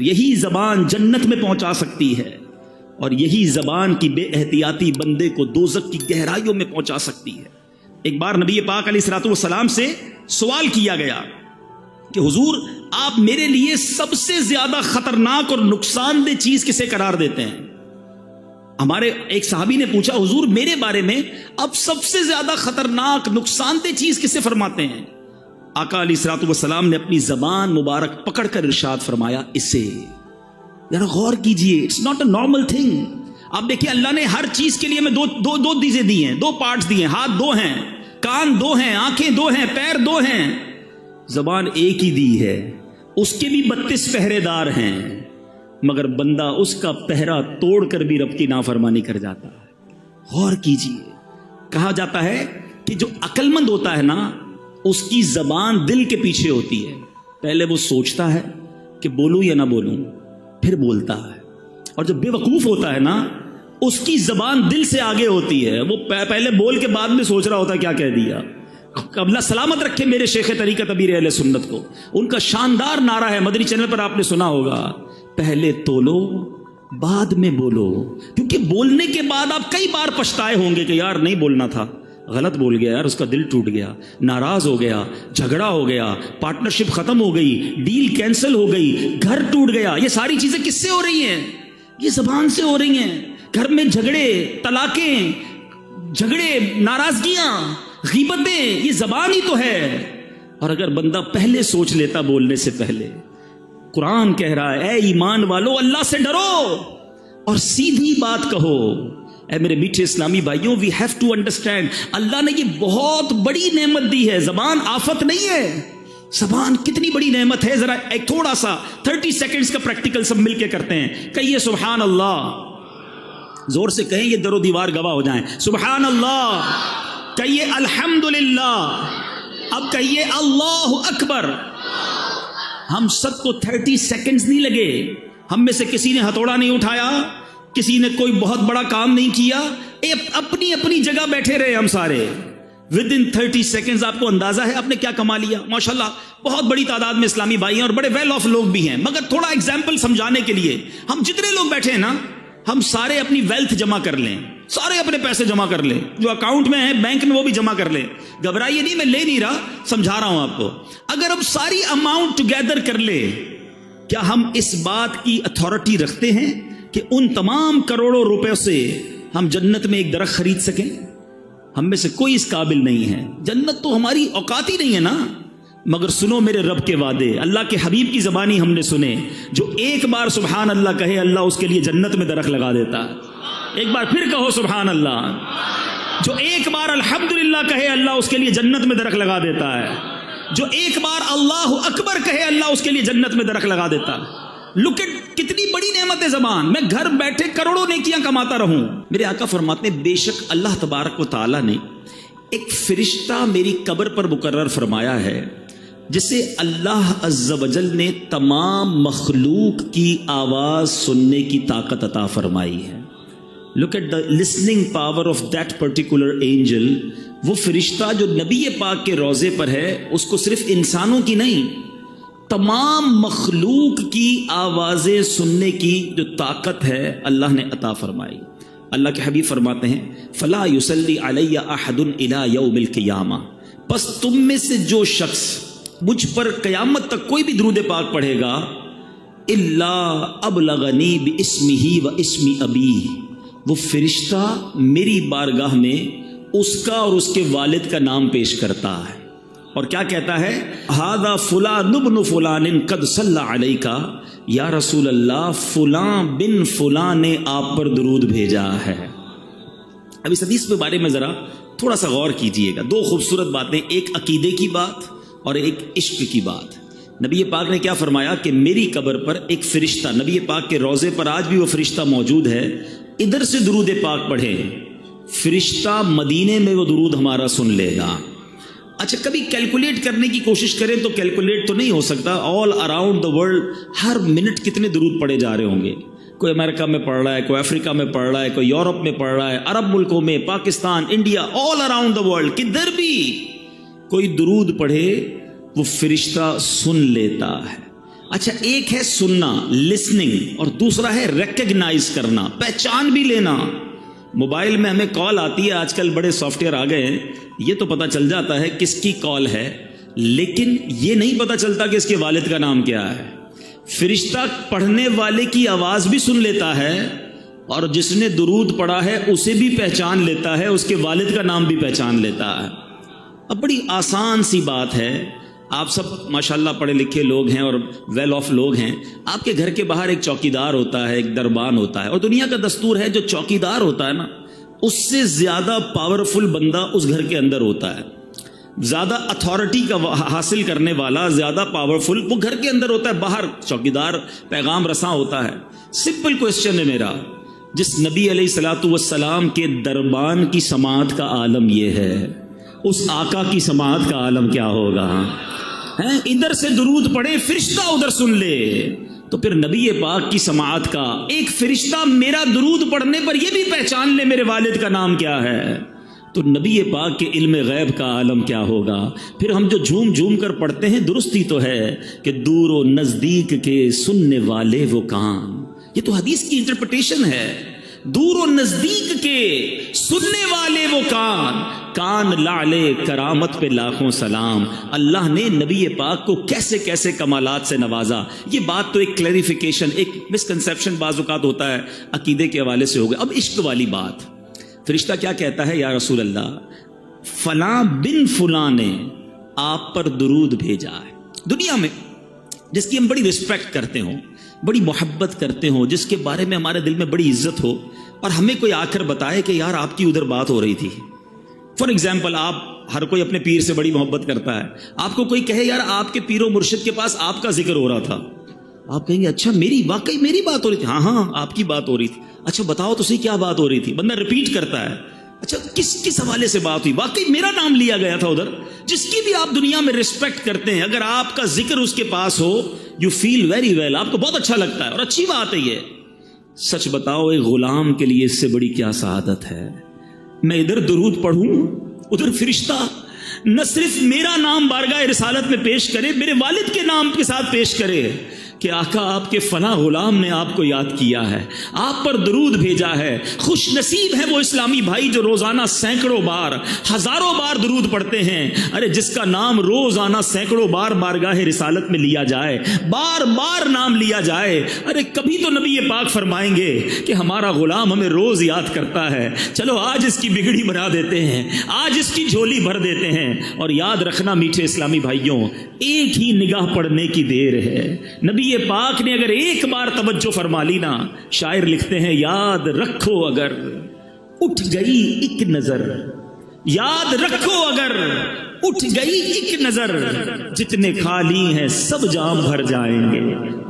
یہی زبان جنت میں پہنچا سکتی ہے اور یہی زبان کی بے احتیاطی بندے کو دوزخ کی گہرائیوں میں پہنچا سکتی ہے۔ ایک بار نبی پاک علیہ الصلوۃ والسلام سے سوال کیا گیا کہ حضور آپ میرے لیے سب سے زیادہ خطرناک اور نقصان دہ چیز کسے قرار دیتے ہیں؟ ہمارے ایک صحابی نے پوچھا حضور میرے بارے میں اب سب سے زیادہ خطرناک نقصان دہ چیز کسے فرماتے ہیں؟ آقا علیہ الصلوۃ والسلام نے اپنی زبان مبارک پکڑ کر ارشاد فرمایا اسے۔ ذرا غور کیجئے، it's not a normal thing. آپ دیکھیں اللہ نے ہر چیز کے لیے ہمیں دو چیزیں دی ہیں، دو پارٹس دیے ہیں، ہاتھ دو ہیں، کان دو ہیں، آنکھیں دو ہیں، پیر دو ہیں، زبان ایک ہی دی ہے، اس کے بھی 32 پہرے دار ہیں، مگر بندہ اس کا پہرا توڑ کر بھی رب کی نافرمانی کر جاتا ہے۔ غور کیجئے، کہا جاتا ہے کہ جو عقل مند ہوتا ہے نا اس کی زبان دل کے پیچھے ہوتی ہے، پہلے وہ سوچتا ہے کہ بولوں یا نہ بولوں، پھر بولتا ہے، اور جو بے وقوف ہوتا ہے نا اس کی زبان دل سے آگے ہوتی ہے، وہ پہلے بول کے بعد میں سوچ رہا ہوتا ہے کیا کہہ دیا۔ اللہ سلامت رکھے میرے شیخ طریقت ابیر اہل سنت کو، ان کا شاندار نعرہ ہے، مدنی چینل پر آپ نے سنا ہوگا، پہلے تولو بعد میں بولو، کیونکہ بولنے کے بعد آپ کئی بار پچھتائے ہوں گے کہ یار نہیں بولنا تھا، غلط بول گیا یار، اس کا دل ٹوٹ گیا، ناراض ہو گیا، جھگڑا ہو گیا، پارٹنرشپ ختم ہو گئی، ڈیل کینسل ہو گئی، گھر ٹوٹ گیا۔ یہ ساری چیزیں کس سے ہو رہی ہیں؟ یہ زبان سے ہو رہی ہیں۔ گھر میں جھگڑے، طلاقیں، جھگڑے، ناراضگیاں، غیبتیں، یہ زبان ہی تو ہے۔ اور اگر بندہ پہلے سوچ لیتا بولنے سے پہلے، قرآن کہہ رہا ہے اے ایمان والو اللہ سے ڈرو اور سیدھی بات کہو۔ اے میرے میٹھے اسلامی بھائیوں، وی ہیو ٹو انڈرسٹینڈ، اللہ نے یہ بہت بڑی نعمت دی ہے، زبان آفت نہیں ہے۔ زبان کتنی بڑی نعمت ہے، ذرا ایک تھوڑا سا 30 سیکنڈز کا پریکٹیکل سب مل کے کرتے ہیں۔ کہیے سبحان اللہ، زور سے کہیں، یہ در و دیوار گواہ ہو جائیں۔ سبحان اللہ، کہیے الحمدللہ، اب کہیے اللہ اکبر۔ ہم سب کو 30 سیکنڈز نہیں لگے، ہم میں سے کسی نے ہتھوڑا نہیں اٹھایا، کسی نے کوئی بہت بڑا کام نہیں کیا، اپنی اپنی جگہ بیٹھے رہے ہم سارے۔ ود ان 30 سیکنڈز آپ کو اندازہ ہے آپ نے کیا کما لیا؟ ماشاءاللہ بہت بڑی تعداد میں اسلامی بھائی ہیں اور بڑے ویل آف لوگ بھی ہیں، مگر تھوڑا ایگزامپل سمجھانے کے لیے ہم جتنے لوگ بیٹھے ہیں نا، ہم سارے اپنی ویلتھ جمع کر لیں، سارے اپنے پیسے جمع کر لیں، جو اکاؤنٹ میں ہیں بینک میں وہ بھی جمع کر لیں۔ گھبرائیے نہیں، میں لے نہیں رہا، سمجھا رہا ہوں آپ کو۔ اگر ہم ساری اماؤنٹ ٹوگیدر کر لیں، کیا ہم اس بات کی اتھارٹی رکھتے ہیں کہ ان تمام کروڑوں روپے سے ہم جنت میں ایک درخت خرید سکیں؟ ہم میں سے کوئی اس قابل نہیں ہے۔ جنت تو ہماری اوقات ہی نہیں ہے نا۔ مگر سنو میرے رب کے وعدے، اللہ کے حبیب کی زبانی ہم نے سنے، جو ایک بار سبحان اللہ کہے اللہ اس کے لیے جنت میں درخت لگا دیتا ہے۔ ایک بار پھر کہو سبحان اللہ۔ جو ایک بار الحمدللہ کہے اللہ اس کے لیے جنت میں درخت لگا دیتا ہے۔ جو ایک بار اللہ اکبر کہے اللہ اس کے لیے جنت میں درخت لگا دیتا ہے۔ لک ایٹ کتنی بڑی نعمت ہے زبان۔ میں گھر بیٹھے کروڑوں نیکیاں کماتا رہوں۔ میرے آقا فرماتے ہیں بے شک اللہ تبارک و تعالی نے ایک فرشتہ میری قبر پر مقرر فرمایا ہے، جسے اللہ عز و جل نے تمام مخلوق کی آواز سننے کی طاقت عطا فرمائی ہے۔ Look at the listening power of that particular angel. وہ فرشتہ جو نبی پاک کے روضے پر ہے، اس کو صرف انسانوں کی نہیں، تمام مخلوق کی آوازیں سننے کی جو طاقت ہے اللہ نے عطا فرمائی۔ اللہ کے حبیب فرماتے ہیں فلا یصلی علی احد الی یوم القیامہ، پس تم میں سے جو شخص مجھ پر قیامت تک کوئی بھی درود پاک پڑھے گا، الا ابلغنی باسمہ و اسم ابیہ، وہ فرشتہ میری بارگاہ میں اس کا اور اس کے والد کا نام پیش کرتا ہے اور کیا کہتا ہے؟ ھذا فلان ابن فلان قد صلی علیک، یا رسول اللہ فلاں بن فلاں نے آپ پر درود بھیجا ہے۔ اب اس حدیث کے بارے میں ذرا تھوڑا سا غور کیجئے گا، دو خوبصورت باتیں، ایک عقیدے کی بات اور ایک عشق کی بات۔ نبی پاک نے کیا فرمایا کہ میری قبر پر ایک فرشتہ، نبی پاک کے روضے پر آج بھی وہ فرشتہ موجود ہے، ادھر سے درود پاک پڑھے، فرشتہ مدینے میں وہ درود ہمارا سن لے گا۔ اچھا کبھی کیلکولیٹ کرنے کی کوشش کریں تو کیلکولیٹ تو نہیں ہو سکتا، all around the world Hare minute کتنے درود پڑے جا رہے ہوں گے۔ کوئی امریکہ میں پڑھ رہا ہے، کوئی افریقہ میں پڑھ رہا ہے، کوئی یورپ میں پڑھ رہا ہے، عرب ملکوں میں، Pakistan, India, all around the world, کدھر بھی کوئی درود پڑھے وہ فرشتہ سن لیتا ہے۔ اچھا ایک ہے سننا لسننگ اور دوسرا ہے ریکگنائز کرنا, پہچان بھی لینا. موبائل میں ہمیں کال آتی ہے, آج کل بڑے سافٹ ویئر آ گئے ہیں, یہ تو پتہ چل جاتا ہے کس کی کال ہے, لیکن یہ نہیں پتہ چلتا کہ اس کے والد کا نام کیا ہے. فرشتہ پڑھنے والے کی آواز بھی سن لیتا ہے اور جس نے درود پڑھا ہے اسے بھی پہچان لیتا ہے, اس کے والد کا نام بھی پہچان لیتا ہے. اب بڑی آسان سی بات ہے, آپ سب ماشاءاللہ پڑھے لکھے لوگ ہیں اور ویل آف لوگ ہیں. آپ کے گھر کے باہر ایک چوکیدار ہوتا ہے, ایک دربان ہوتا ہے, اور دنیا کا دستور ہے جو چوکیدار ہوتا ہے نا اس سے زیادہ پاورفل بندہ اس گھر کے اندر ہوتا ہے. زیادہ اتھارٹی کا حاصل کرنے والا, زیادہ پاورفل وہ گھر کے اندر ہوتا ہے, باہر چوکیدار پیغام رساں ہوتا ہے. سمپل کوشچن ہے میرا, جس نبی علیہ الصلوۃ والسلام کے دربان کی سماعت کا عالم یہ ہے, اس آقا کی سماعت کا عالم کیا ہوگا؟ ادھر سے درود پڑھے, فرشتہ ادھر سن لے, تو پھر نبی پاک کی سماعت کا ایک فرشتہ میرا درود پڑھنے پر یہ بھی پہچان لے میرے والد کا نام کیا ہے, تو نبی پاک کے علم غیب کا عالم کیا ہوگا؟ پھر ہم جو جھوم جھوم کر پڑھتے ہیں, درستی تو ہے کہ دور و نزدیک کے سننے والے وہ کان, یہ تو حدیث کی انٹرپریٹیشن ہے. دور و نزدیک کے سننے والے وہ کان, کان لعلے کرامت پہ لاکھوں سلام. اللہ نے نبی پاک کو کیسے کیسے کمالات سے نوازا. یہ بات تو ایک کلیریفیکیشن, ایک مسکنسیپشن بعض اوقات ہوتا ہے عقیدے کے حوالے سے ہو گیا. اب عشق والی بات, فرشتہ کیا کہتا ہے, یا رسول اللہ فلاں بن فلاں نے آپ پر درود بھیجا ہے. دنیا میں جس کی ہم بڑی رسپیکٹ کرتے ہوں, بڑی محبت کرتے ہوں, جس کے بارے میں ہمارے دل میں بڑی عزت ہو, اور ہمیں کوئی آ کر بتائے کہ یار آپ کی ادھر بات ہو رہی تھی. فار ایگزامپل, آپ ہر کوئی اپنے پیر سے بڑی محبت کرتا ہے, آپ کو کوئی کہے یار آپ کے پیر و مرشد کے پاس آپ کا ذکر ہو رہا تھا, آپ کہیں گے اچھا واقعی میری بات ہو رہی تھی؟ ہاں آپ کی بات ہو رہی تھی. اچھا بتاؤ تو صحیح کیا بات ہو رہی تھی. بندہ ریپیٹ کرتا ہے, اچھا کس حوالے سے بات ہوئی؟ واقعی میرا نام لیا گیا تھا ادھر. جس کی بھی آپ دنیا میں رسپیکٹ کرتے ہیں, اگر آپ کا ذکر اس کے پاس ہو, یو فیل ویری ویل, آپ کو بہت اچھا لگتا ہے, اور اچھی بات ہے یہ. سچ بتاؤ ایک غلام کے لیے اس سے بڑی کیا سعادت ہے؟ میں ادھر درود پڑھوں, ادھر فرشتہ نہ صرف میرا نام بارگاہ رسالت میں پیش کرے, میرے والد کے نام کے ساتھ پیش کرے کہ آقا آپ کے فلاں غلام نے آپ کو یاد کیا ہے, آپ پر درود بھیجا ہے. خوش نصیب ہے وہ اسلامی بھائی جو روزانہ سینکڑوں بار, ہزاروں بار درود پڑھتے ہیں. ارے جس کا نام روزانہ سینکڑوں بار بارگاہ رسالت میں لیا جائے, بار بار نام لیا جائے, ارے کبھی تو نبی پاک فرمائیں گے کہ ہمارا غلام ہمیں روز یاد کرتا ہے, چلو آج اس کی بگڑی بنا دیتے ہیں, آج اس کی جھولی بھر دیتے ہیں. اور یاد رکھنا میٹھے اسلامی بھائیوں, ایک ہی نگاہ پڑھنے کی دیر ہے. نبی پاک نے اگر ایک بار توجہ فرما لی نا, شاعر لکھتے ہیں یاد رکھو اگر اٹھ گئی ایک نظر, یاد رکھو اگر اٹھ گئی ایک نظر, جتنے خالی ہیں سب جام بھر جائیں گے.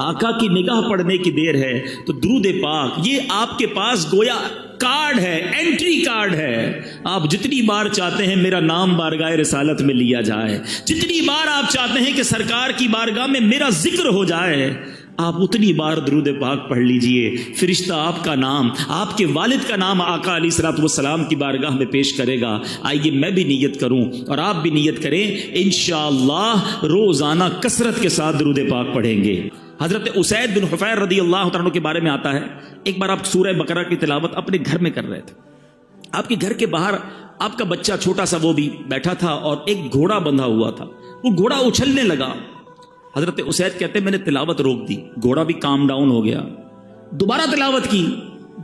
آقا کی نگاہ پڑھنے کی دیر ہے تو درود پاک یہ آپ کے پاس گویا کارڈ ہے, انٹری کارڈ ہے. آپ جتنی بار چاہتے ہیں میرا نام بارگاہ رسالت میں لیا جائے, جتنی بار آپ چاہتے ہیں کہ سرکار کی بارگاہ میں میرا ذکر ہو جائے, آپ اتنی بار درود پاک پڑھ لیجئے. فرشتہ آپ کا نام, آپ کے والد کا نام آقا علیہ الصلوۃ والسلام کی بارگاہ میں پیش کرے گا. آئیے میں بھی نیت کروں اور آپ بھی نیت کریں, انشاءاللہ روزانہ کثرت کے ساتھ درود پاک پڑھیں گے. حضرت اسید بن حفیر رضی اللہ تعالیٰ کے بارے میں آتا ہے, ایک بار آپ سورہ بقرہ کی تلاوت اپنے گھر میں کر رہے تھے. آپ کے گھر کے باہر آپ کا بچہ چھوٹا سا وہ بھی بیٹھا تھا اور ایک گھوڑا بندھا ہوا تھا. وہ گھوڑا اچھلنے لگا. حضرت اسید کہتے ہیں میں نے تلاوت روک دی, گھوڑا بھی کام ڈاؤن ہو گیا. دوبارہ تلاوت کی,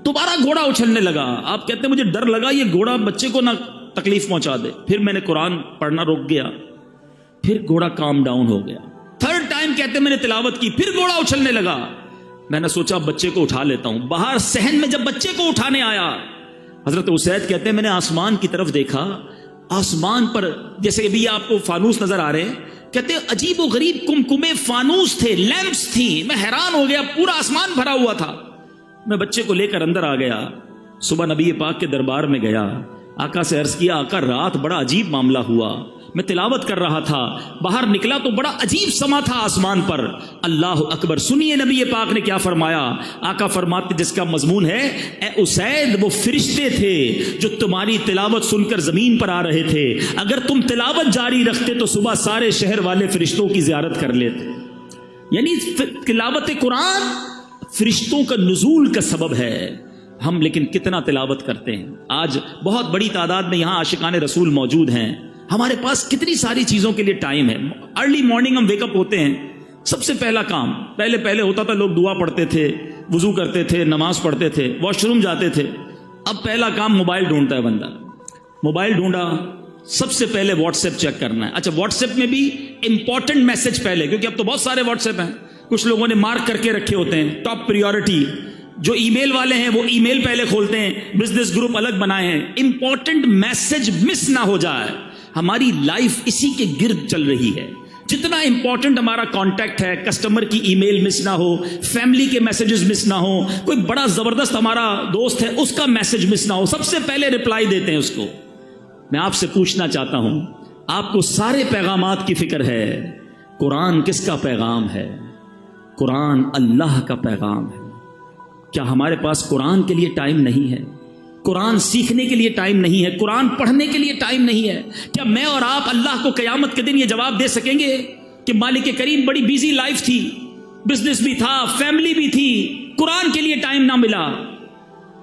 دوبارہ گھوڑا اچھلنے لگا. آپ کہتے ہیں مجھے ڈر لگا یہ گھوڑا بچے کو نہ تکلیف پہنچا دے. پھر میں نے قرآن پڑھنا روک گیا, پھر گھوڑا کام ڈاؤن ہو گیا. تھرڈ ٹائم کہتے ہیں میں نے تلاوت کی, پھر گھوڑا اچھلنے لگا. میں نے سوچا بچے کو اٹھا لیتا ہوں. باہر صحن میں جب بچے کو اٹھانے آیا, حضرت اسید کہتے ہیں میں نے آسمان کی طرف دیکھا, آسمان پر جیسے ابھی آپ کو فانوس نظر آ رہے ہیں, کہتے ہیں عجیب و غریب کمکمے فانوس تھے, لیمپس تھی. میں حیران ہو گیا, پورا آسمان بھرا ہوا تھا. میں بچے کو لے کر اندر آ گیا. صبح نبی پاک کے دربار میں گیا, آقا سے عرض کیا آقا رات بڑا عجیب معاملہ ہوا, میں تلاوت کر رہا تھا, باہر نکلا تو بڑا عجیب سما تھا آسمان پر. اللہ اکبر. سنیے نبی پاک نے کیا فرمایا. آقا فرماتے جس کا مضمون ہے اے اسید وہ فرشتے تھے جو تمہاری تلاوت سن کر زمین پر آ رہے تھے, اگر تم تلاوت جاری رکھتے تو صبح سارے شہر والے فرشتوں کی زیارت کر لیتے. یعنی تلاوت قرآن فرشتوں کا نزول کا سبب ہے. ہم لیکن کتنا تلاوت کرتے ہیں؟ آج بہت بڑی تعداد میں یہاں عاشقان رسول موجود ہیں. ہمارے پاس کتنی ساری چیزوں کے لیے ٹائم ہے. ارلی مارننگ ہم ویک اپ ہوتے ہیں, سب سے پہلا کام پہلے ہوتا تھا, لوگ دعا پڑھتے تھے, وضو کرتے تھے, نماز پڑھتے تھے, واش روم جاتے تھے. اب پہلا کام موبائل ڈھونڈتا ہے بندہ. موبائل ڈھونڈا, سب سے پہلے واٹس ایپ چیک کرنا ہے. اچھا واٹس ایپ میں بھی امپورٹنٹ میسج پہلے, کیونکہ اب تو بہت سارے واٹس ایپ ہیں, کچھ لوگوں نے مارک کر کے رکھے ہوتے ہیں ٹاپ پریورٹی. جو ای میل والے ہیں وہ ای میل پہلے کھولتے ہیں, بزنس گروپ الگ بنائے ہیں. امپورٹنٹ میسج مس نہ ہو جائے. ہماری لائف اسی کے گرد چل رہی ہے. جتنا امپورٹنٹ ہمارا کانٹیکٹ ہے, کسٹمر کی ای میل مس نہ ہو, فیملی کے میسجز مس نہ ہو, کوئی بڑا زبردست ہمارا دوست ہے اس کا میسج مس نہ ہو, سب سے پہلے رپلائی دیتے ہیں اس کو. میں آپ سے پوچھنا چاہتا ہوں, آپ کو سارے پیغامات کی فکر ہے, قرآن کس کا پیغام ہے؟ قرآن اللہ کا پیغام ہے. کیا ہمارے پاس قرآن کے لیے ٹائم نہیں ہے؟ قرآن سیکھنے کے لیے ٹائم نہیں ہے؟ قرآن پڑھنے کے لیے ٹائم نہیں ہے؟ کیا میں اور آپ اللہ کو قیامت کے دن یہ جواب دے سکیں گے کہ مالک کریم بڑی بیزی لائف تھی, بزنس بھی تھا, فیملی بھی تھی, قرآن کے لیے ٹائم نہ ملا؟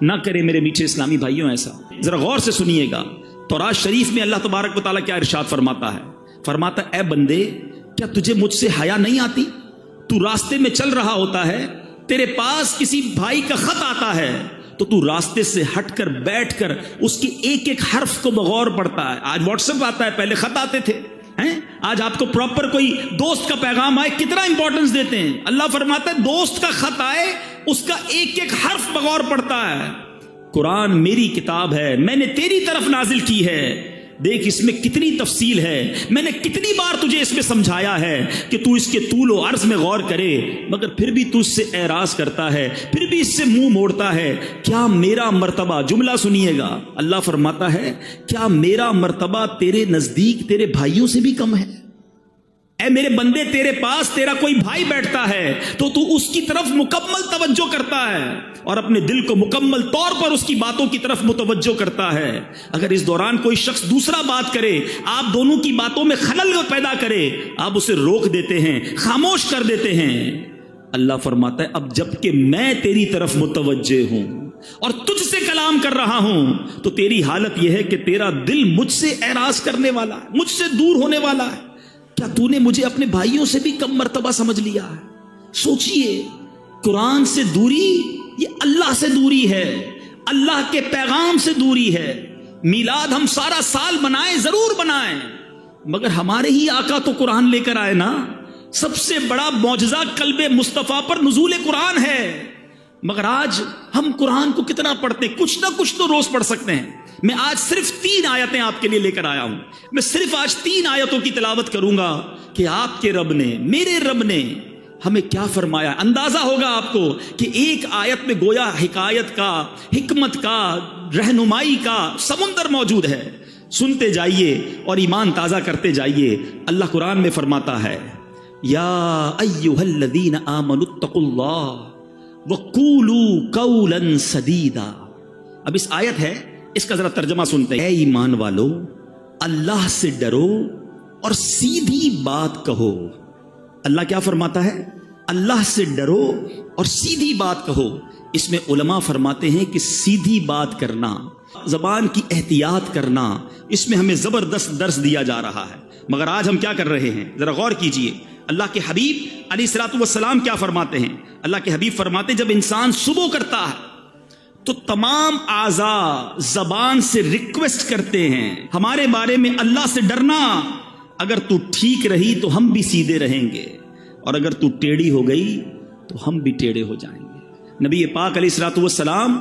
نہ کرے میرے میٹھے اسلامی بھائیوں ایسا. ذرا غور سے سنیے گا, تورات شریف میں اللہ تبارک و تعالیٰ کیا ارشاد فرماتا ہے. فرماتا ہے, اے بندے کیا تجھے مجھ سے حیا نہیں آتی؟ تو راستے میں چل رہا ہوتا ہے, تیرے پاس کسی بھائی کا خط آتا ہے تو تو راستے سے ہٹ کر بیٹھ کر اس کے ایک ایک حرف کو بغور پڑھتا ہے. آج واٹس ایپ آتا ہے, پہلے خط آتے تھے. آج آپ کو پراپر کوئی دوست کا پیغام آئے کتنا امپورٹنس دیتے ہیں. اللہ فرماتا ہے دوست کا خط آئے اس کا ایک ایک حرف بغور پڑھتا ہے. قرآن میری کتاب ہے, میں نے تیری طرف نازل کی ہے, دیکھ اس میں کتنی تفصیل ہے, میں نے کتنی بار تجھے اس میں سمجھایا ہے کہ تو اس کے طول و عرض میں غور کرے, مگر پھر بھی تو اس سے اعراض کرتا ہے, پھر بھی اس سے منہ موڑتا ہے. کیا میرا مرتبہ, جملہ سنیے گا, اللہ فرماتا ہے کیا میرا مرتبہ تیرے نزدیک تیرے بھائیوں سے بھی کم ہے؟ اے میرے بندے, تیرے پاس تیرا کوئی بھائی بیٹھتا ہے تو تو اس کی طرف مکمل توجہ کرتا ہے اور اپنے دل کو مکمل طور پر اس کی باتوں کی طرف متوجہ کرتا ہے. اگر اس دوران کوئی شخص دوسرا بات کرے, آپ دونوں کی باتوں میں خلل پیدا کرے, آپ اسے روک دیتے ہیں, خاموش کر دیتے ہیں. اللہ فرماتا ہے اب جب کہ میں تیری طرف متوجہ ہوں اور تجھ سے کلام کر رہا ہوں تو تیری حالت یہ ہے کہ تیرا دل مجھ سے اعراض کرنے والا ہے, مجھ سے دور ہونے والا ہے. کیا تو نے مجھے اپنے بھائیوں سے بھی کم مرتبہ سمجھ لیا ہے؟ سوچئے, قرآن سے دوری یہ اللہ سے دوری ہے, اللہ کے پیغام سے دوری ہے. میلاد ہم سارا سال منائیں, ضرور منائیں, مگر ہمارے ہی آقا تو قرآن لے کر آئے نا. سب سے بڑا معجزہ قلب مصطفیٰ پر نزول قرآن ہے. مگر آج ہم قرآن کو کتنا پڑھتے ہیں؟ کچھ نہ کچھ تو روز پڑھ سکتے ہیں. میں آج صرف 3 آیتیں آپ کے لیے لے کر آیا ہوں. میں صرف آج 3 آیتوں کی تلاوت کروں گا کہ آپ کے رب نے, میرے رب نے ہمیں کیا فرمایا. اندازہ ہوگا آپ کو کہ ایک آیت میں گویا حکایت کا, حکمت کا, رہنمائی کا سمندر موجود ہے. سنتے جائیے اور ایمان تازہ کرتے جائیے. اللہ قرآن میں فرماتا ہے یا ایھا الذین آمنوا اتقوا اللہ وقولوا قولا سدیدا. اب اس آیت ہے, اس کا ذرا ترجمہ سنتے ہیں. اے ایمان والو, اللہ سے ڈرو اور سیدھی بات کہو. اللہ کیا فرماتا ہے؟ اللہ سے ڈرو اور سیدھی بات کہو. اس میں علماء فرماتے ہیں کہ سیدھی بات کرنا, زبان کی احتیاط کرنا, اس میں ہمیں زبردست درس دیا جا رہا ہے. مگر آج ہم کیا کر رہے ہیں؟ ذرا غور کیجئے. اللہ کے حبیب علیہ الصلوۃ والسلام کیا فرماتے ہیں؟ اللہ کے حبیب فرماتے ہیں جب انسان صبح کرتا ہے تو تمام اعضاء زبان سے ریکویسٹ کرتے ہیں ہمارے بارے میں اللہ سے ڈرنا. اگر تو ٹھیک رہی تو ہم بھی سیدھے رہیں گے, اور اگر تو ٹیڑھی ہو گئی تو ہم بھی ٹیڑھے ہو جائیں گے. نبی پاک علیہ الصلوۃ والسلام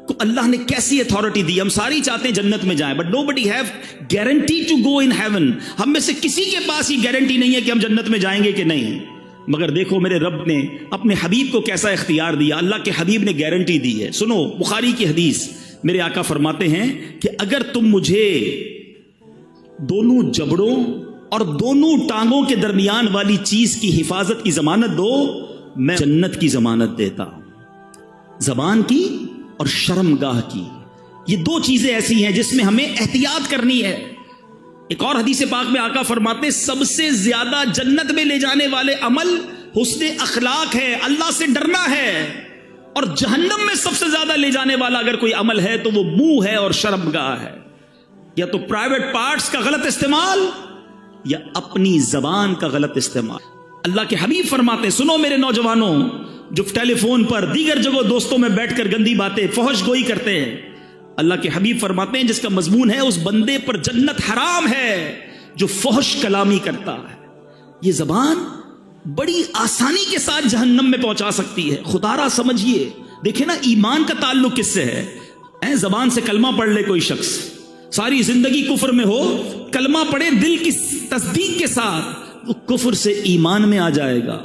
کو اللہ نے کیسی اتھارٹی دی. ہم ساری چاہتے ہیں جنت میں جائیں, but nobody have guarantee to go in heaven. ہم میں سے کسی کے پاس یہ گارنٹی نہیں ہے کہ ہم جنت میں جائیں گے کہ نہیں. مگر دیکھو میرے رب نے اپنے حبیب کو کیسا اختیار دیا. اللہ کے حبیب نے گارنٹی دی ہے. سنو بخاری کی حدیث, میرے آقا فرماتے ہیں کہ اگر تم مجھے دونوں جبڑوں اور دونوں ٹانگوں کے درمیان والی چیز کی حفاظت کی ضمانت دو, میں جنت کی ضمانت دیتا ہوں. زبان کی اور شرمگاہ کی, یہ 2 چیزیں ایسی ہیں جس میں ہمیں احتیاط کرنی ہے. ایک اور حدیث پاک میں آقا فرماتے سب سے زیادہ جنت میں لے جانے والے عمل حسن اخلاق ہے، اللہ سے ڈرنا ہے. اور جہنم میں سب سے زیادہ لے جانے والا اگر کوئی عمل ہے تو وہ منہ ہے اور شرمگاہ ہے. یا تو پرائیویٹ پارٹس کا غلط استعمال یا اپنی زبان کا غلط استعمال. اللہ کے حبیب فرماتے ہیں، سنو میرے نوجوانوں جو ٹیلی فون پر دیگر جگہ دوستوں میں بیٹھ کر گندی باتیں فحش گوئی کرتے ہیں، اللہ کے حبیب فرماتے ہیں جس کا مضمون ہے اس بندے پر جنت حرام ہے جو فحش کلامی کرتا ہے. یہ زبان بڑی آسانی کے ساتھ جہنم میں پہنچا سکتی ہے. خدا را سمجھیے، دیکھیں نا ایمان کا تعلق کس سے ہے. زبان سے کلمہ پڑھ لے کوئی شخص، ساری زندگی کفر میں ہو، کلمہ پڑھے دل کی تصدیق کے ساتھ، وہ کفر سے ایمان میں آ جائے گا.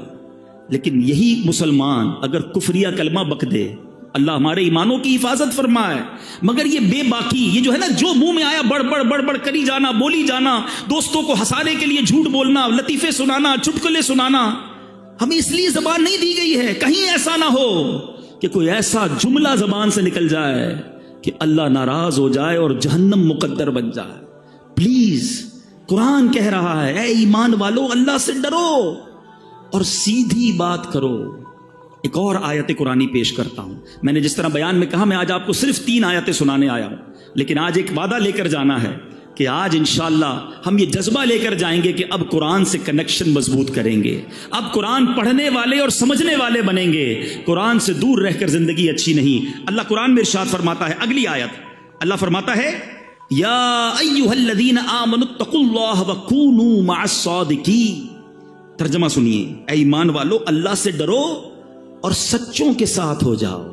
لیکن یہی مسلمان اگر کفریہ کلمہ بک دے، اللہ ہمارے ایمانوں کی حفاظت فرمائے، مگر یہ بے باکی، یہ جو ہے نا جو منہ میں آیا بڑ کری جانا، بولی جانا، دوستوں کو ہنسانے کے لیے جھوٹ بولنا، لطیفے سنانا، چٹکلے سنانا، ہمیں اس لیے زبان نہیں دی گئی ہے کہیں ایسا نہ ہو کہ کوئی ایسا جملہ زبان سے نکل جائے کہ اللہ ناراض ہو جائے اور جہنم مقدر بن جائے. پلیز، قرآن کہہ رہا ہے اے ایمان والو اللہ سے ڈرو اور سیدھی بات کرو. ایک اور آیت قرآنی پیش کرتا ہوں. میں نے جس طرح بیان میں کہا میں آج آپ کو صرف 3 آیتیں سنانے آیا ہوں، لیکن آج ایک وعدہ لے کر جانا ہے کہ آج انشاءاللہ ہم یہ جذبہ لے کر جائیں گے کہ اب قرآن سے کنیکشن مضبوط کریں گے، اب قرآن پڑھنے والے اور سمجھنے والے بنیں گے. قرآن سے دور رہ کر زندگی اچھی نہیں. اللہ قرآن میں ارشاد فرماتا ہے، اگلی آیت اللہ فرماتا ہے یا ایھا الذین آمنوا اتقوا اللہ وکونوا مع الصادقین. ترجمہ سنیے، اے ایمان والو اللہ سے ڈرو اور سچوں کے ساتھ ہو جاؤ.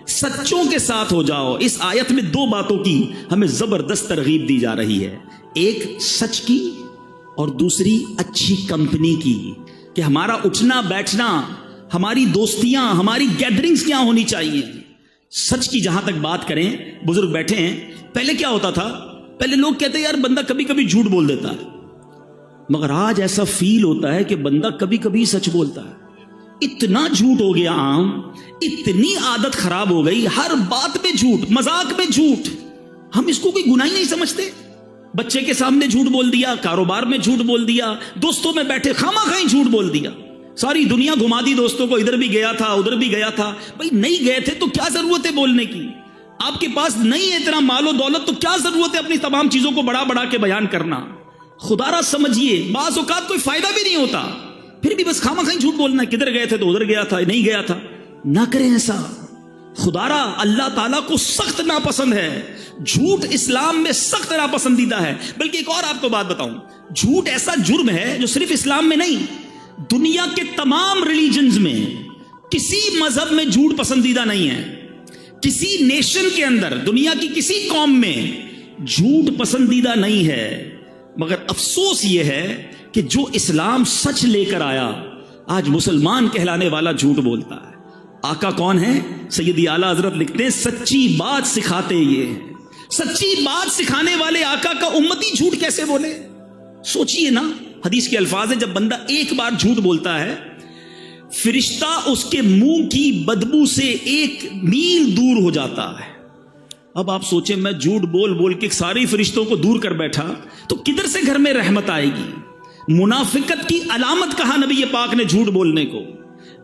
سچوں کے ساتھ ہو جاؤ. اس آیت میں 2 باتوں کی ہمیں زبردست ترغیب دی جا رہی ہے، ایک سچ کی اور دوسری اچھی کمپنی کی، کہ ہمارا اٹھنا بیٹھنا، ہماری دوستیاں، ہماری گیدرنگز کیا ہونی چاہیے. سچ کی جہاں تک بات کریں، بزرگ بیٹھے ہیں، پہلے کیا ہوتا تھا، پہلے لوگ کہتے ہیں یار بندہ کبھی کبھی جھوٹ بول دیتا ہے، مگر آج ایسا فیل ہوتا ہے کہ بندہ کبھی کبھی سچ بولتا ہے. اتنا جھوٹ ہو گیا عام، اتنی عادت خراب ہو گئی، ہر بات میں جھوٹ، مذاق میں جھوٹ. ہم اس کو کوئی گناہ ہی نہیں سمجھتے. بچے کے سامنے جھوٹ بول دیا، کاروبار میں جھوٹ بول دیا، دوستوں میں بیٹھے خواہ مخواہ جھوٹ بول دیا، ساری دنیا گھما دی دوستوں کو، ادھر بھی گیا تھا ادھر بھی گیا تھا. بھائی نہیں گئے تھے تو کیا ضرورت ہے بولنے کی؟ آپ کے پاس نہیں ہے اتنا مال و دولت تو کیا ضرورت ہے اپنی تمام چیزوں کو بڑا کے بیان کرنا؟ خدا را سمجھیے، بعض اوقات کوئی فائدہ بھی نہیں ہوتا، پھر بھی بس خواہ مخواہ جھوٹ بولنا، کدھر گئے تھے تو ادھر گیا تھا، نہیں گیا تھا. نہ کریں ایسا. خدا را اللہ تعالیٰ کو سخت ناپسند ہے. جھوٹ اسلام میں سخت ناپسندیدہ ہے. بلکہ ایک اور آپ کو بات بتاؤں، جھوٹ ایسا جرم ہے جو صرف اسلام میں نہیں، دنیا کے تمام ریلیجنز میں، کسی مذہب میں جھوٹ پسندیدہ نہیں ہے. کسی نیشن کے اندر، دنیا کی کسی قوم میں جھوٹ پسندیدہ نہیں ہے. مگر افسوس یہ ہے کہ جو اسلام سچ لے کر آیا، آج مسلمان کہلانے والا جھوٹ بولتا ہے. آقا کون ہے؟ سیدی اعلیٰ حضرت لکھتے ہیں سچی بات سکھاتے یہ ہیں. سچی بات سکھانے والے آقا کا امتی جھوٹ کیسے بولے؟ سوچئے نا، حدیث کے الفاظ ہیں جب بندہ ایک بار جھوٹ بولتا ہے، فرشتہ اس کے منہ کی بدبو سے 1 میل دور ہو جاتا ہے. اب آپ سوچیں میں جھوٹ بول کے ساری فرشتوں کو دور کر بیٹھا تو کدھر سے گھر میں رحمت آئے گی؟ منافقت کی علامت کہا نبی پاک نے جھوٹ بولنے کو.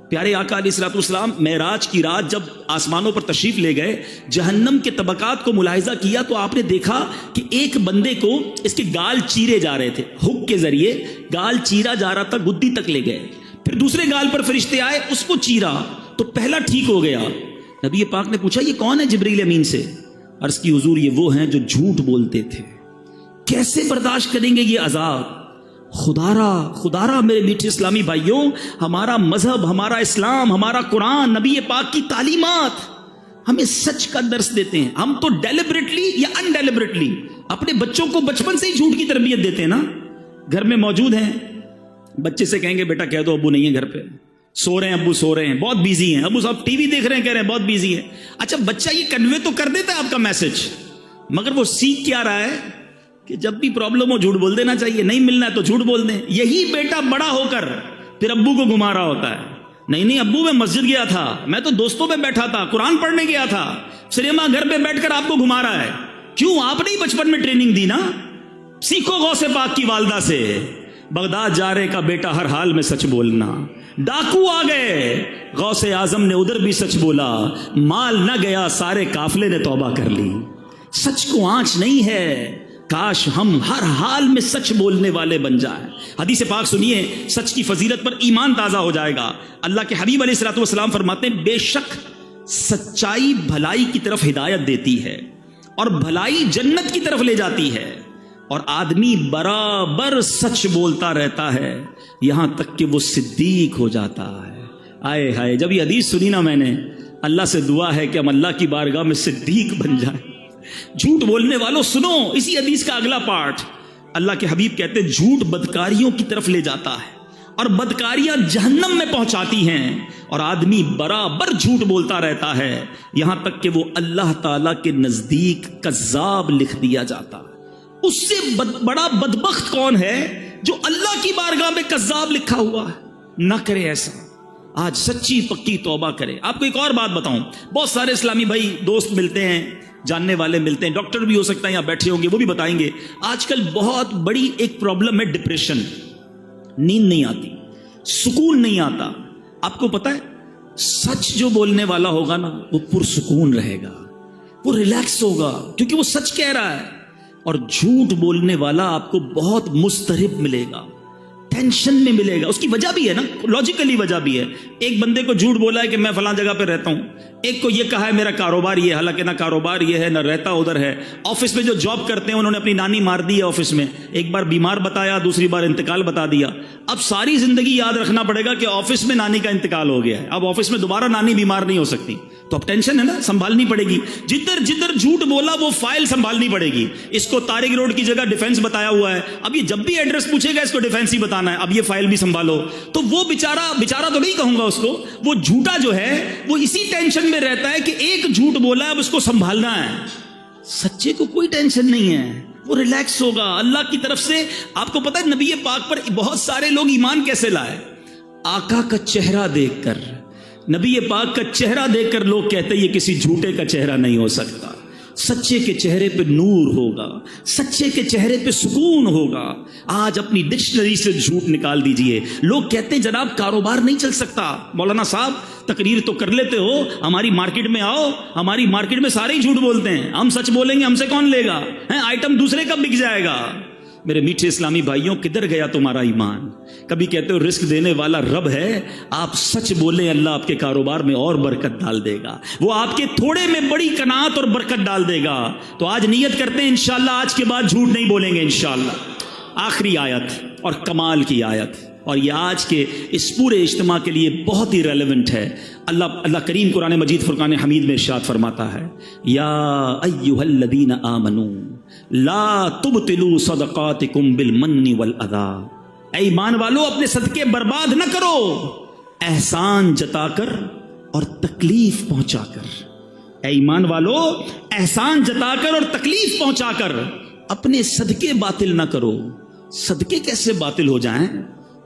پیارے آقا علیہ الصلوۃ والسلام معراج کی رات جب آسمانوں پر تشریف لے گئے، جہنم کے طبقات کو ملاحظہ کیا تو آپ نے دیکھا کہ ایک بندے کو اس کے گال چیرے جا رہے تھے، ہک کے ذریعے گال چیرا جا رہا تھا، گدی تک لے گئے. پھر دوسرے گال پر فرشتے آئے، اس کو چیرا تو پہلا ٹھیک ہو گیا. نبی پاک نے پوچھا یہ کون ہے؟ جبریل امین سے. عرض کی حضور یہ وہ ہیں جو جھوٹ بولتے تھے. کیسے برداشت کریں گے یہ عذاب؟ خدا را میرے میٹھے اسلامی بھائیوں، ہمارا مذہب، ہمارا اسلام، ہمارا قرآن، نبی پاک کی تعلیمات ہمیں سچ کا درس دیتے ہیں. ہم تو ڈیلیبریٹلی یا ان ڈیلیبریٹلی اپنے بچوں کو بچپن سے ہی جھوٹ کی تربیت دیتے ہیں نا. گھر میں موجود ہیں، بچے سے کہیں گے بیٹا کہہ دو ابو نہیں ہے گھر پہ، سو رہے ہیں ابو، سو رہے ہیں، بہت بیزی ہیں ابو صاحب، ٹی وی دیکھ رہے ہیں، کہہ رہے ہیں بہت بیزی ہے. اچھا بچہ یہ کنوے تو کر دیتا ہے آپ کا میسج، مگر وہ سیکھ کیا رہا ہے کہ جب بھی پرابلم ہو جھوٹ بول دینا چاہیے، نہیں ملنا ہے تو جھوٹ بول دیں. یہی بیٹا بڑا ہو کر پھر ابو کو گھما رہا ہوتا ہے، نہیں ابو میں مسجد گیا تھا، میں تو دوستوں میں بیٹھا تھا، قرآن پڑھنے گیا تھا. سنیما گھر پہ بیٹھ کر آپ کو گھما رہا ہے. کیوں؟ آپ نے بچپن میں ٹریننگ دی نا. سیکھو غوث پاک کی والدہ سے، بغداد جا رہے کا بیٹا ہر حال میں سچ بولنا، ڈاکو آ گئے غوث اعظم نے ادھر بھی سچ بولا، مال نہ گیا سارے قافلے نے توبہ کر لی۔ سچ کو آنچ نہیں ہے، کاش ہم ہر حال میں سچ بولنے والے بن جائیں۔ حدیث پاک سنیے، سچ کی فضیلت پر ایمان تازہ ہو جائے گا۔ اللہ کے حبیب علیہ الصلوۃ والسلام فرماتے ہیں بے شک سچائی بھلائی کی طرف ہدایت دیتی ہے اور بھلائی جنت کی طرف لے جاتی ہے، اور آدمی برابر سچ بولتا رہتا ہے یہاں تک کہ وہ صدیق ہو جاتا ہے۔ آئے ہائے، جب یہ حدیث سنی نا میں نے، اللہ سے دعا ہے کہ ہم اللہ کی بارگاہ میں صدیق بن جائیں۔ جھوٹ بولنے والوں سنو اسی حدیث کا اگلا پارٹ، اللہ کے حبیب کہتے ہیں جھوٹ بدکاریوں کی طرف لے جاتا ہے اور بدکاریاں جہنم میں پہنچاتی ہیں، اور آدمی برابر جھوٹ بولتا رہتا ہے یہاں تک کہ وہ اللہ تعالیٰ کے نزدیک کذاب لکھ دیا جاتا۔ اس سے بڑا بدبخت کون ہے جو اللہ کی بارگاہ میں کذاب لکھا ہوا ہے؟ نہ کرے ایسا، آج سچی پکی توبہ کرے۔ آپ کو ایک اور بات بتاؤں، بہت سارے اسلامی بھائی دوست ملتے ہیں، جاننے والے ملتے ہیں، ڈاکٹر بھی ہو سکتا ہے یہاں بیٹھے ہوں گے، وہ بھی بتائیں گے آج کل بہت بڑی ایک پرابلم ہے ڈپریشن، نیند نہیں آتی، سکون نہیں آتا۔ آپ کو پتا ہے سچ جو بولنے والا ہوگا نا وہ پرسکون رہے گا، وہ ریلیکس ہوگا کیونکہ وہ سچ کہہ رہا ہے، اور جھوٹ بولنے والا آپ کو بہت مضطرب ملے گا، ٹینشن میں ملے گا۔ اس کی وجہ بھی ہے نا، لاجیکلی وجہ بھی ہے۔ ایک بندے کو جھوٹ بولا ہے کہ میں فلاں جگہ پہ رہتا ہوں، ایک کو یہ کہا ہے میرا کاروبار یہ ہے، حالانکہ نہ کاروبار یہ ہے نہ رہتا ادھر ہے۔ آفس میں جو جاب کرتے ہیں انہوں نے اپنی نانی مار دی ہے آفس میں، ایک بار بیمار بتایا، دوسری بار انتقال بتا دیا۔ اب ساری زندگی یاد رکھنا پڑے گا کہ آفس میں نانی کا انتقال ہو گیا ہے، اب آفس میں دوبارہ نانی بیمار نہیں ہو سکتی، تو اب ٹینشن ہے نا، سنبھالنی پڑے گی۔ جدھر جدھر جھوٹ بولا وہ فائل سنبھالنی پڑے گی۔ اس کو طارق روڈ کی جگہ ڈیفینس بتایا ہوا ہے، اب یہ جب بھی ایڈریس پوچھے گا اس کو ڈیفینس ہی بتانا ہے، اب یہ فائل بھی سنبھالو۔ تو وہ بیچارہ تو نہیں کہوں گا اس کو، وہ جھوٹا جو ہے وہ اسی ٹینشن میں رہتا ہے کہ ایک جھوٹ بولا ہے اب اس کو سنبھالنا ہے۔ سچے کو کوئی ٹینشن نہیں ہے، وہ ریلیکس ہوگا اللہ کی طرف سے۔ آپ کو پتا ہے نبی پاک پر بہت سارے لوگ ایمان کیسے لائے؟ آقا کا چہرہ دیکھ کر، نبی پاک کا چہرہ دیکھ کر لوگ کہتے یہ کسی جھوٹے کا چہرہ نہیں ہو سکتا، سچے کے چہرے پہ نور ہوگا، سچے کے چہرے پہ سکون ہوگا۔ آج اپنی ڈکشنری سے جھوٹ نکال دیجئے۔ لوگ کہتے ہیں جناب کاروبار نہیں چل سکتا، مولانا صاحب تقریر تو کر لیتے ہو، ہماری مارکیٹ میں آؤ، ہماری مارکیٹ میں سارے ہی جھوٹ بولتے ہیں، ہم سچ بولیں گے ہم سے کون لے گا؟ آئٹم دوسرے کا بک جائے گا۔ میرے میٹھے اسلامی بھائیوں، کدھر گیا تمہارا ایمان؟ کبھی کہتے ہو رزق دینے والا رب ہے، آپ سچ بولیں اللہ آپ کے کاروبار میں اور برکت ڈال دے گا، وہ آپ کے تھوڑے میں بڑی قناعت اور برکت ڈال دے گا۔ تو آج نیت کرتے ہیں انشاءاللہ آج کے بعد جھوٹ نہیں بولیں گے انشاءاللہ۔ آخری آیت اور کمال کی آیت، اور یہ آج کے اس پورے اجتماع کے لیے بہت ہی ریلیونٹ ہے۔ اللہ کریم قرآن مجید فرقان حمید میں ارشاد فرماتا ہے، یا ایھا الذین آمنوا لا تبطلوا صدقاتکم بالمن والاذی، اے ایمان والو اپنے صدقے برباد نہ کرو احسان جتا کر اور تکلیف پہنچا کر۔ اے ایمان والو احسان جتا کر اور تکلیف پہنچا کر اپنے صدقے باطل نہ کرو۔ صدقے کیسے باطل ہو جائیں؟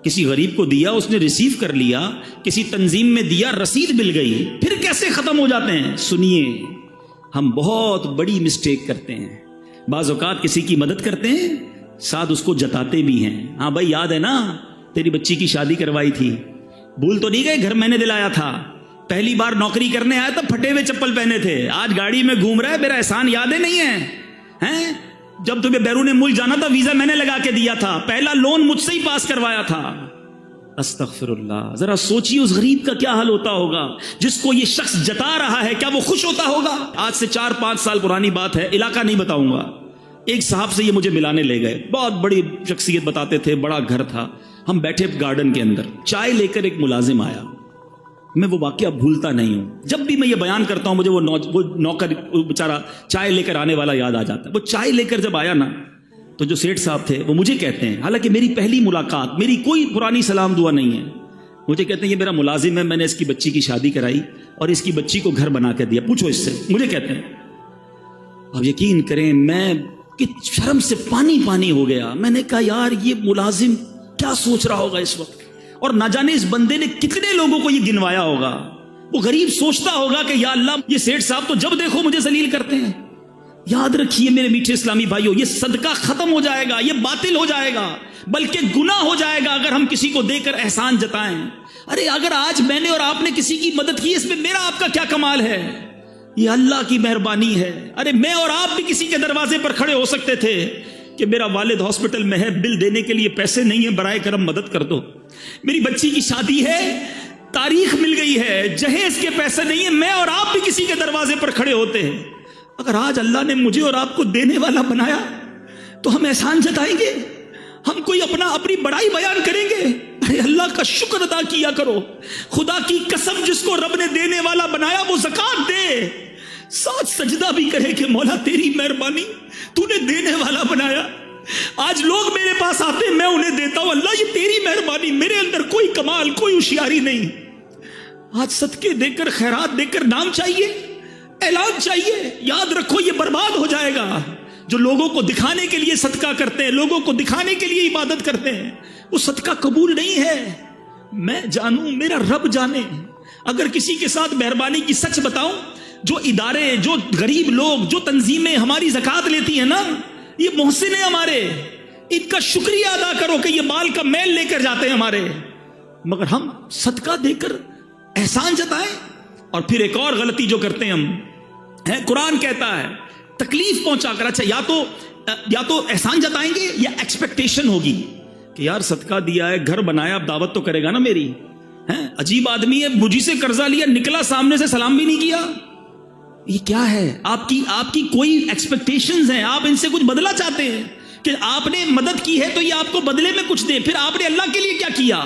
کسی غریب کو دیا اس نے ریسیو کر لیا، کسی تنظیم میں دیا رسید مل گئی، پھر کیسے ختم ہو جاتے ہیں؟ سنیے، ہم بہت بڑی مسٹیک کرتے ہیں۔ بعض اوقات کسی کی مدد کرتے ہیں، ساتھ اس کو جتاتے بھی ہیں، ہاں بھائی یاد ہے نا تیری بچی کی شادی کروائی تھی، بھول تو نہیں گئے گھر میں نے دلایا تھا، پہلی بار نوکری کرنے آیا تھا پھٹے ہوئے چپل پہنے تھے، آج گاڑی میں گھوم رہا ہے، میرا احسان یادیں نہیں ہے؟ جب تمہیں بیرون ملک جانا تھا ویزا میں نے لگا کے دیا تھا، پہلا لون مجھ سے ہی پاس کروایا تھا۔ استغفر اللہ، ذرا سوچیے اس غریب کا کیا حال ہوتا ہوگا جس کو یہ شخص جتا رہا ہے، کیا وہ خوش ہوتا ہوگا؟ آج سے 4-5 سال پرانی بات ہے، علاقہ نہیں بتاؤں گا، ایک صاحب سے یہ مجھے ملانے لے گئے، بہت بڑی شخصیت بتاتے تھے، بڑا گھر تھا، ہم بیٹھے گارڈن کے اندر، چائے لے کر ایک ملازم آیا، میں وہ واقعہ بھولتا نہیں ہوں، جب بھی میں یہ بیان کرتا ہوں مجھے وہ نوکر بیچارہ چائے لے کر آنے والا یاد آ جاتا ہے۔ وہ چائے لے کر جب آیا نا تو جو سیٹھ صاحب تھے وہ مجھے کہتے ہیں، حالانکہ میری پہلی ملاقات، میری کوئی پرانی سلام دعا نہیں ہے، مجھے کہتے ہیں یہ میرا ملازم ہے، میں نے اس کی بچی کی شادی کرائی اور اس کی بچی کو گھر بنا کے دیا، پوچھو اس سے، مجھے کہتے ہیں۔ اب یقین کریں میں شرم سے پانی پانی ہو گیا، میں نے کہا یار یہ ملازم کیا سوچ رہا ہوگا اس وقت، اور نہ جانے اس بندے نے کتنے لوگوں کو یہ گنوایا ہوگا۔ وہ غریب سوچتا ہوگا کہ یا اللہ یہ سیٹھ صاحب تو جب دیکھو مجھے ذلیل کرتے ہیں، یاد رکھیے میرے میٹھے اسلامی بھائیوں، یہ صدقہ ختم ہو جائے گا، یہ باطل ہو جائے گا، بلکہ گناہ ہو جائے گا اگر ہم کسی کو دے کر احسان جتائیں۔ ارے اگر آج میں نے اور آپ نے کسی کی مدد کی، اس میں میرا آپ کا کیا کمال ہے؟ یہ اللہ کی مہربانی ہے۔ ارے میں اور آپ بھی کسی کے دروازے پر کھڑے ہو سکتے تھے کہ میرا والد ہاسپٹل میں ہے، بل دینے کے لیے پیسے نہیں ہیں، برائے کرم مدد کر دو۔ میری بچی کی شادی ہے، تاریخ مل گئی ہے، جہیز کے پیسے نہیں ہیں، میں اور آپ بھی کسی کے دروازے پر کھڑے ہوتے ہیں۔ اگر آج اللہ نے مجھے اور آپ کو دینے والا بنایا تو ہم احسان جتائیں گے؟ ہم کوئی اپنی بڑائی بیان کریں گے؟ ارے اللہ کا شکر ادا کیا کرو۔ خدا کی قسم، جس کو رب نے دینے والا بنایا وہ زکات دے، ساتھ سجدہ بھی کرے کہ مولا تیری مہربانی، تو نے دینے والا بنایا۔ آج لوگ میرے پاس آتے ہیں، میں انہیں دیتا ہوں، اللہ یہ تیری مہربانی، میرے اندر کوئی کمال، کوئی ہوشیاری نہیں۔ آج صدقے دے کر، خیرات دے کر نام چاہیے، اعلان چاہیے، یاد رکھو یہ برباد ہو جائے گا۔ جو لوگوں کو دکھانے کے لیے صدقہ کرتے ہیں، لوگوں کو دکھانے کے لیے عبادت کرتے ہیں، وہ صدقہ قبول نہیں ہے۔ میں جانوں، میرا رب جانے۔ اگر کسی کے ساتھ مہربانی کی سچ بتاؤں، جو ادارے، جو غریب لوگ، جو تنظیمیں ہماری زکات لیتی ہیں نا، یہ محسن ہیں ہمارے، ان کا شکریہ ادا کرو کہ یہ مال کا میل لے کر جاتے ہیں ہمارے، مگر ہم صدقہ دے کر احسان جتائیں۔ اور پھر ایک اور غلطی جو کرتے ہیں ہم ہے، قرآن کہتا ہے تکلیف پہنچا کر، اچھا یا تو احسان جتائیں گے یا ایکسپیکٹیشن ہوگی کہ یار صدقہ دیا ہے، گھر بنایا، اب دعوت تو کرے گا نا میری، عجیب آدمی ہے، مجھی سے قرضہ لیا، نکلا سامنے سے سلام بھی نہیں کیا۔ یہ کیا ہے؟ آپ کی کوئی ایکسپیکٹیشنز ہیں، آپ ان سے کچھ بدلہ چاہتے ہیں کہ آپ نے مدد کی ہے تو یہ آپ کو بدلے میں کچھ دے۔ پھر آپ نے اللہ کے لیے کیا کیا؟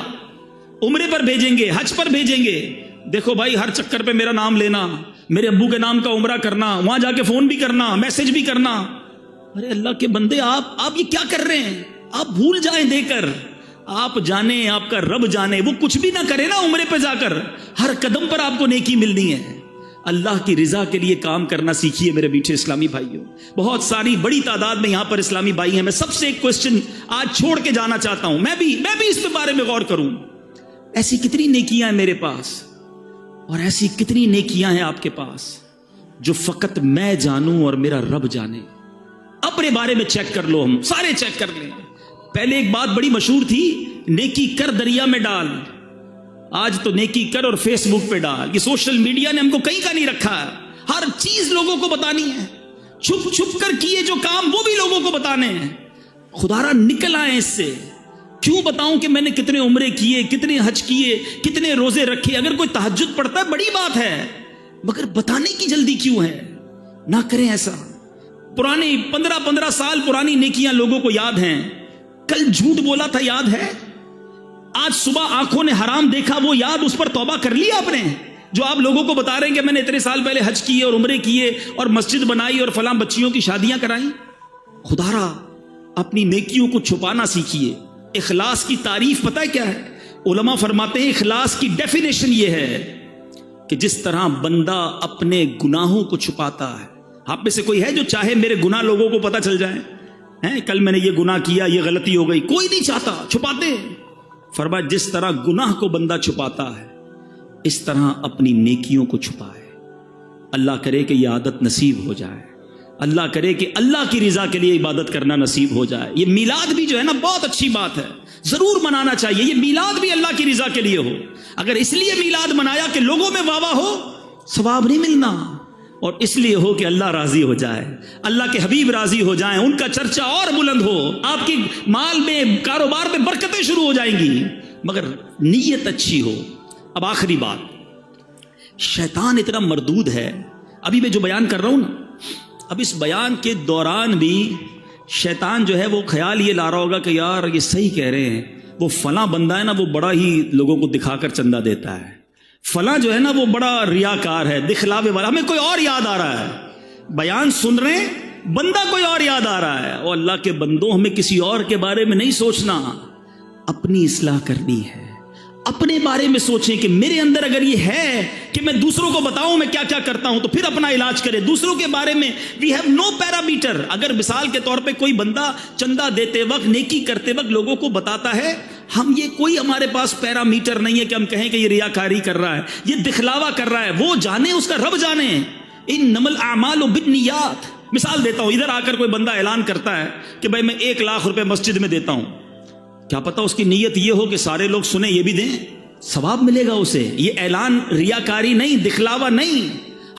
عمرے پر بھیجیں گے، حج پر بھیجیں گے، دیکھو بھائی ہر چکر پہ میرا نام لینا، میرے ابو کے نام کا عمرہ کرنا، وہاں جا کے فون بھی کرنا، میسج بھی کرنا۔ ارے اللہ کے بندے، آپ یہ کیا کر رہے ہیں؟ آپ بھول جائیں دے کر، آپ جانیں، آپ کا رب جانے، وہ کچھ بھی نہ کرے نا عمرے پہ جا کر، ہر قدم پر آپ کو نیکی ملنی ہے۔ اللہ کی رضا کے لیے کام کرنا سیکھیے میرے میٹھے اسلامی بھائیوں۔ بہت ساری بڑی تعداد میں یہاں پر اسلامی بھائی ہیں، میں سب سے ایک کوسچن آج چھوڑ کے جانا چاہتا ہوں، میں بھی اس کے بارے میں غور کروں۔ ایسی کتنی نیکیاں ہیں میرے پاس، اور ایسی کتنی نیکیاں ہیں آپ کے پاس جو فقط میں جانوں اور میرا رب جانے؟ اپنے بارے میں چیک کر لو، ہم سارے چیک کر لیں۔ پہلے ایک بات بڑی مشہور تھی، نیکی کر دریا میں ڈال، آج تو نیکی کر اور فیس بک پہ ڈال۔ یہ سوشل میڈیا نے ہم کو کہیں کا نہیں رکھا ہے، ہر چیز لوگوں کو بتانی ہے، چھپ چھپ کر کیے جو کام وہ بھی لوگوں کو بتانے ہیں۔ خدارا نکل آئے اس سے۔ کیوں بتاؤں کہ میں نے کتنے عمرے کیے، کتنے حج کیے، کتنے روزے رکھے؟ اگر کوئی تہجد پڑھتا ہے بڑی بات ہے، مگر بتانے کی جلدی کیوں ہے؟ نہ کریں ایسا۔ پرانی 15 سال پرانی نیکیاں لوگوں کو یاد ہیں۔ کل جھوٹ بولا تھا یاد ہے، آج صبح آنکھوں نے حرام دیکھا وہ یاد، اس پر توبہ کر لیا آپ نے؟ جو آپ لوگوں کو بتا رہے ہیں کہ میں نے اتنے سال پہلے حج کیے اور عمرے کیے اور مسجد بنائی اور فلاں بچیوں کی شادیاں کرائیں۔ خدارا اپنی نیکیوں کو چھپانا سیکھیے۔ اخلاص کی تعریف پتہ ہے کیا ہے؟ علماء فرماتے ہیں اخلاص کی ڈیفینیشن یہ ہے کہ جس طرح بندہ اپنے گناہوں کو چھپاتا ہے۔ آپ میں سے کوئی ہے جو چاہے میرے گناہ لوگوں کو پتہ چل جائیں؟ کل میں نے یہ گناہ کیا، یہ غلطی ہو گئی، کوئی نہیں چاہتا، چھپاتے ہیں۔ فرمایا جس طرح گناہ کو بندہ چھپاتا ہے اس طرح اپنی نیکیوں کو چھپائے۔ اللہ کرے کہ یہ عادت نصیب ہو جائے، اللہ کرے کہ اللہ کی رضا کے لیے عبادت کرنا نصیب ہو جائے۔ یہ میلاد بھی جو ہے نا بہت اچھی بات ہے، ضرور منانا چاہیے۔ یہ میلاد بھی اللہ کی رضا کے لیے ہو۔ اگر اس لیے میلاد منایا کہ لوگوں میں واہ واہ ہو، ثواب نہیں ملنا، اور اس لیے ہو کہ اللہ راضی ہو جائے، اللہ کے حبیب راضی ہو جائیں، ان کا چرچا اور بلند ہو، آپ کی مال میں، کاروبار میں برکتیں شروع ہو جائیں گی، مگر نیت اچھی ہو۔ اب آخری بات، شیطان اتنا مردود ہے، ابھی میں جو بیان کر رہا ہوں نا، اب اس بیان کے دوران بھی شیطان جو ہے وہ خیال یہ لا رہا ہوگا کہ یار یہ صحیح کہہ رہے ہیں، وہ فلاں بندہ ہے نا وہ بڑا ہی لوگوں کو دکھا کر چندہ دیتا ہے، فلاں جو ہے نا وہ بڑا ریاکار ہے، دکھلاوے والا، ہمیں کوئی اور یاد آ رہا ہے، بیان سن رہے ہیں بندہ کوئی اور یاد آ رہا ہے۔ اور اللہ کے بندوں، ہمیں کسی اور کے بارے میں نہیں سوچنا، اپنی اصلاح کرنی ہے۔ اپنے بارے میں سوچیں کہ میرے اندر اگر یہ ہے کہ میں دوسروں کو بتاؤں میں کیا کیا کرتا ہوں، تو پھر اپنا علاج کرے۔ دوسروں کے بارے میں وی ہیو نو پیرامیٹر۔ اگر مثال کے طور پہ کوئی بندہ چندہ دیتے وقت، نیکی کرتے وقت لوگوں کو بتاتا ہے، ہم یہ کوئی ہمارے پاس پیرامیٹر نہیں ہے کہ ہم کہیں کہ یہ ریاکاری کر رہا ہے، یہ دکھلاوا کر رہا ہے، وہ جانے، اس کا رب جانے۔ انما الاعمال بالنیات، مثال دیتا ہوں، ادھر آ کر کوئی بندہ اعلان کرتا ہے کہ بھائی میں 1 لاکھ روپے مسجد میں دیتا ہوں، کیا پتا اس کی نیت یہ ہو کہ سارے لوگ سنیں یہ بھی دیں، ثواب ملے گا اسے. یہ اعلان ریاکاری نہیں، دکھلاوا نہیں.